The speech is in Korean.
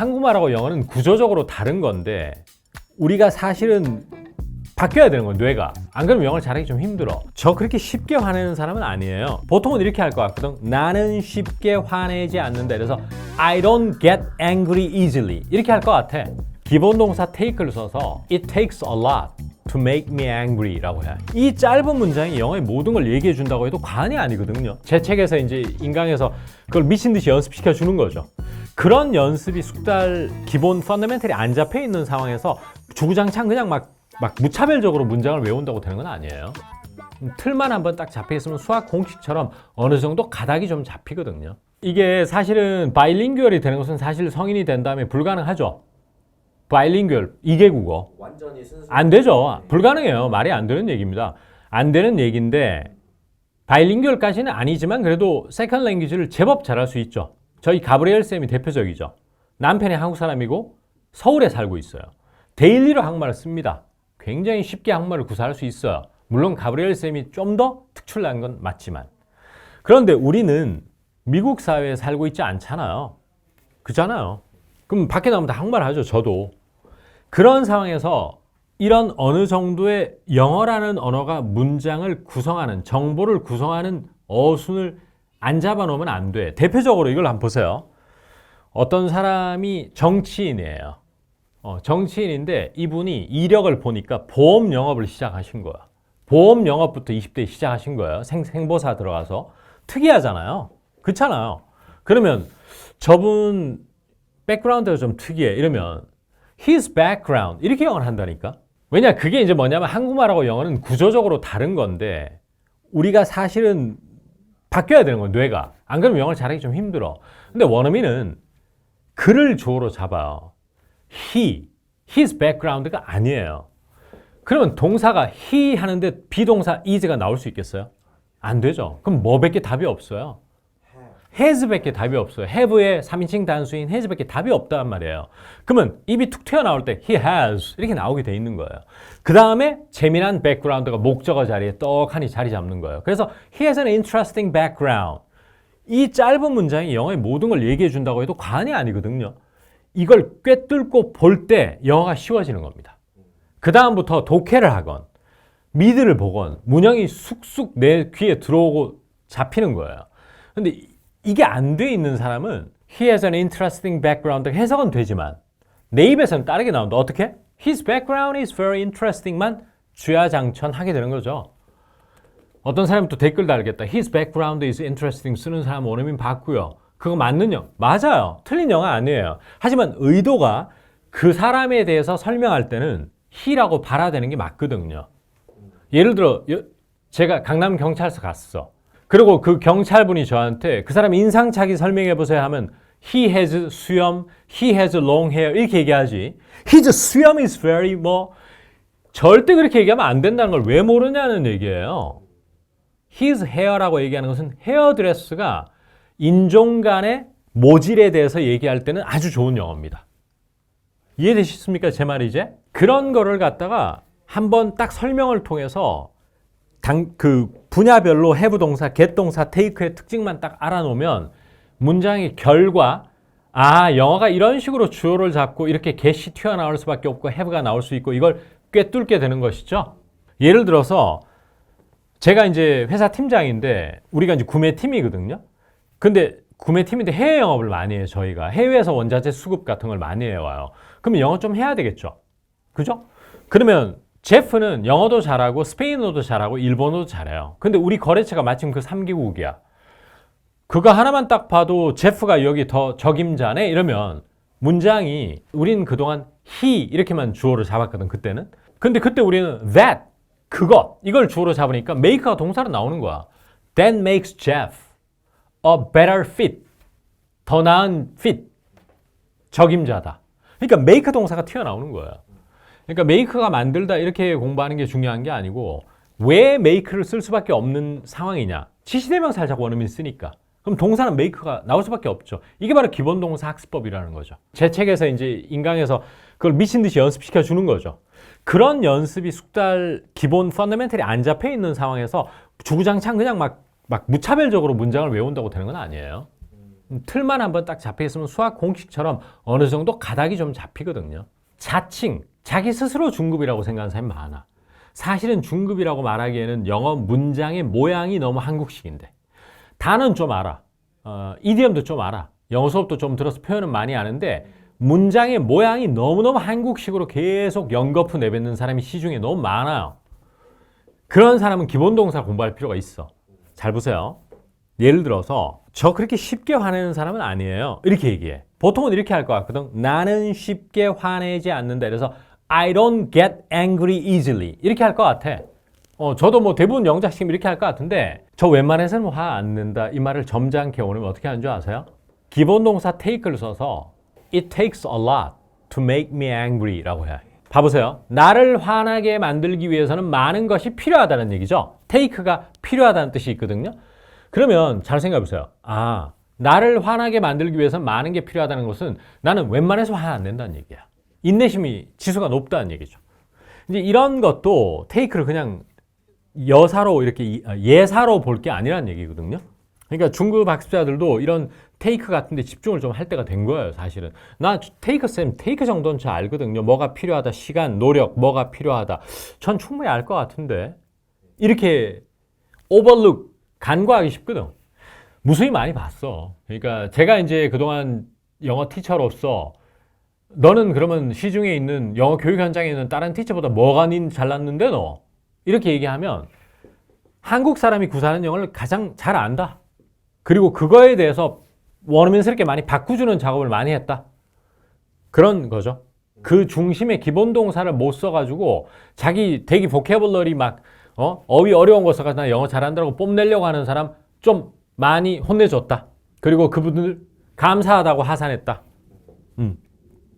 한국말하고 영어는 구조적으로 다른 건데 우리가 사실은 바뀌어야 되는 거예요, 뇌가. 안 그러면 영어를 잘하기 좀 힘들어. 저 그렇게 쉽게 화내는 사람은 아니에요. 보통은 이렇게 할 것 같거든. 나는 쉽게 화내지 않는다. 그래서 I don't get angry easily 이렇게 할 것 같아. 기본 동사 take를 써서 It takes a lot to make me angry 라고 해. 이 짧은 문장이 영어의 모든 걸 얘기해 준다고 해도 과언이 아니거든요. 제 책에서 이제 인강에서 그걸 미친 듯이 연습시켜 주는 거죠. 그런 연습이 숙달 기본 펀더멘털이 안 잡혀 있는 상황에서 주구장창 그냥 막 무차별적으로 문장을 외운다고 되는 건 아니에요. 틀만 한번 딱 잡혀 있으면 수학 공식처럼 어느 정도 가닥이 좀 잡히거든요. 이게 사실은 바이링구얼이 되는 것은 사실 성인이 된 다음에 불가능하죠. 바이링구얼 2개국어 완전히 순수 안 되죠. 불가능해요. 말이 안 되는 얘기입니다. 안 되는 얘기인데 바이링구얼까지는 아니지만 그래도 세컨드 랭귀지를 제법 잘할 수 있죠. 저희 가브리엘 쌤이 대표적이죠. 남편이 한국 사람이고 서울에 살고 있어요. 데일리로 한국말을 씁니다. 굉장히 쉽게 한국말을 구사할 수 있어요. 물론 가브리엘 쌤이 좀 더 특출난 건 맞지만. 그런데 우리는 미국 사회에 살고 있지 않잖아요. 그렇잖아요. 그럼 밖에 나가면 다 한국말 하죠. 저도. 그런 상황에서 이런 어느 정도의 영어라는 언어가 문장을 구성하는, 정보를 구성하는 어순을 안 잡아놓으면 안 돼. 대표적으로 이걸 한번 보세요. 어떤 사람이 정치인이에요. 정치인인데 이분이 이력을 보니까 보험 영업을 시작하신 거야. 보험 영업부터 20대에 시작하신 거예요. 생보사 들어가서. 특이하잖아요. 그렇잖아요. 그러면 저분 백그라운드가 좀 특이해. 이러면 his background 이렇게 영어를 한다니까. 왜냐 그게 이제 뭐냐면 한국말하고 영어는 구조적으로 다른 건데 우리가 사실은 바뀌어야 되는 거예요, 뇌가. 안 그러면 영어를 잘하기 좀 힘들어. 근데 원어민은 그를 주어로 잡아요. his background가 아니에요. 그러면 동사가 he 하는데 비동사 is가 나올 수 있겠어요? 안 되죠. 그럼 뭐밖에 답이 없어요. has밖에 답이 없어요. have의 3인칭 단수인 has밖에 답이 없단 말이에요. 그러면 입이 툭 튀어나올 때 he has 이렇게 나오게 돼 있는 거예요. 그 다음에 재미난 background가 목적어 자리에 떡하니 자리 잡는 거예요. 그래서 he has an interesting background. 이 짧은 문장이 영어의 모든 걸 얘기해 준다고 해도 과언이 아니거든요. 이걸 꿰뚫고 볼 때 영어가 쉬워지는 겁니다. 그 다음부터 독해를 하건 미드를 보건 문형이 쑥쑥 내 귀에 들어오고 잡히는 거예요. 근데 이게 안 돼 있는 사람은 he has an interesting background 해석은 되지만 내 입에서는 다르게 나온다. 어떻게? His background is very interesting만 주야장천하게 되는 거죠. 어떤 사람은 또 댓글 달겠다. His background is interesting 쓰는 사람 원어민 봤고요. 그거 맞는 영어? 맞아요. 틀린 영어 아니에요. 하지만 의도가 그 사람에 대해서 설명할 때는 he라고 발화되는 게 맞거든요. 예를 들어 제가 강남 경찰서 갔어. 그리고 그 경찰분이 저한테 그 사람 인상착의 설명해 보세요 하면 he has 수염, he has long hair 이렇게 얘기하지. his 수염 is very 절대 그렇게 얘기하면 안 된다는 걸 왜 모르냐는 얘기예요. his hair라고 얘기하는 것은 헤어드레스가 인종 간의 모질에 대해서 얘기할 때는 아주 좋은 영어입니다. 이해되셨습니까? 제 말이 이제? 그런 거를 갖다가 한번 딱 설명을 통해서 그 분야별로 have 동사, get 동사, take의 특징만 딱 알아놓으면 문장의 결과 영어가 이런 식으로 주어를 잡고 이렇게 get이 튀어나올 수밖에 없고 have가 나올 수 있고 이걸 꿰뚫게 되는 것이죠. 예를 들어서 제가 이제 회사 팀장인데 우리가 이제 구매팀이거든요. 근데 구매팀인데 해외 영업을 많이 해요. 저희가 해외에서 원자재 수급 같은 걸 많이 해와요. 그러면 영어 좀 해야 되겠죠. 그죠? 그러면 제프는 영어도 잘하고 스페인어도 잘하고 일본어도 잘해요. 근데 우리 거래처가 마침 그 3개국이야. 그거 하나만 딱 봐도 제프가 여기 더 적임자네 이러면 문장이 우리는 그동안 he 이렇게만 주어로 잡았거든 그때는. 근데 그때 우리는 that 그것 이걸 주어로 잡으니까 make가 동사로 나오는 거야. That makes Jeff a better fit. 더 나은 fit. 적임자다. 그러니까 make 동사가 튀어나오는 거예요. 그러니까 make가 만들다 이렇게 공부하는 게 중요한 게 아니고 왜 make를 쓸 수밖에 없는 상황이냐. 지시대명사를 자꾸 원어민이 쓰니까. 그럼 동사는 make가 나올 수밖에 없죠. 이게 바로 기본 동사 학습법이라는 거죠. 제 책에서 이제 인강에서 그걸 미친 듯이 연습시켜 주는 거죠. 그런 연습이 숙달 기본 펀더멘털이 안 잡혀 있는 상황에서 주구장창 그냥 막 무차별적으로 문장을 외운다고 되는 건 아니에요. 틀만 한번 딱 잡혀 있으면 수학 공식처럼 어느 정도 가닥이 좀 잡히거든요. 자칭, 자기 스스로 중급이라고 생각하는 사람이 많아. 사실은 중급이라고 말하기에는 영어 문장의 모양이 너무 한국식인데 단어는 좀 알아. 이디엄도 좀 알아. 영어 수업도 좀 들어서 표현은 많이 아는데 문장의 모양이 너무너무 한국식으로 계속 연거푸 내뱉는 사람이 시중에 너무 많아요. 그런 사람은 기본동사 공부할 필요가 있어. 잘 보세요. 예를 들어서 저 그렇게 쉽게 화내는 사람은 아니에요. 이렇게 얘기해. 보통은 이렇게 할 것 같거든. 나는 쉽게 화내지 않는다. 그래서 I don't get angry easily. 이렇게 할 것 같아. 저도 뭐 대부분 영작식 이렇게 할 것 같은데 저 웬만해서는 화 안 낸다. 이 말을 점잖게 오르면 어떻게 하는 줄 아세요? 기본동사 take를 써서 It takes a lot to make me angry 라고 해요. 봐보세요. 나를 화나게 만들기 위해서는 많은 것이 필요하다는 얘기죠. take가 필요하다는 뜻이 있거든요. 그러면 잘 생각해 보세요. 나를 화나게 만들기 위해서는 많은 게 필요하다는 것은 나는 웬만해서 화 안 낸다는 얘기야. 인내심이 지수가 높다는 얘기죠. 이제 이런 것도 take를 그냥 여사로 이렇게 예사로 볼 게 아니라는 얘기거든요. 그러니까 중급 학습자들도 이런 테이크 같은 데 집중을 좀 할 때가 된 거예요, 사실은. 나 테이크 정도는 잘 알거든요. 뭐가 필요하다, 시간, 노력, 뭐가 필요하다. 전 충분히 알 것 같은데. 이렇게 오버룩, 간과하기 쉽거든. 무수히 많이 봤어. 그러니까 제가 이제 그동안 영어 티처로서 너는 그러면 시중에 있는 영어 교육 현장에 있는 다른 티처보다 뭐가 잘났는데 너? 이렇게 얘기하면 한국 사람이 구사하는 영어를 가장 잘 안다. 그리고 그거에 대해서 원어민스럽게 많이 바꾸주는 작업을 많이 했다. 그런 거죠. 그 중심에 기본 동사를 못 써가지고 자기 대기 보캐블러리 막 어휘 어려운 거 써가지고 나 영어 잘한다고 뽐내려고 하는 사람 좀 많이 혼내줬다. 그리고 그분들 감사하다고 하산했다.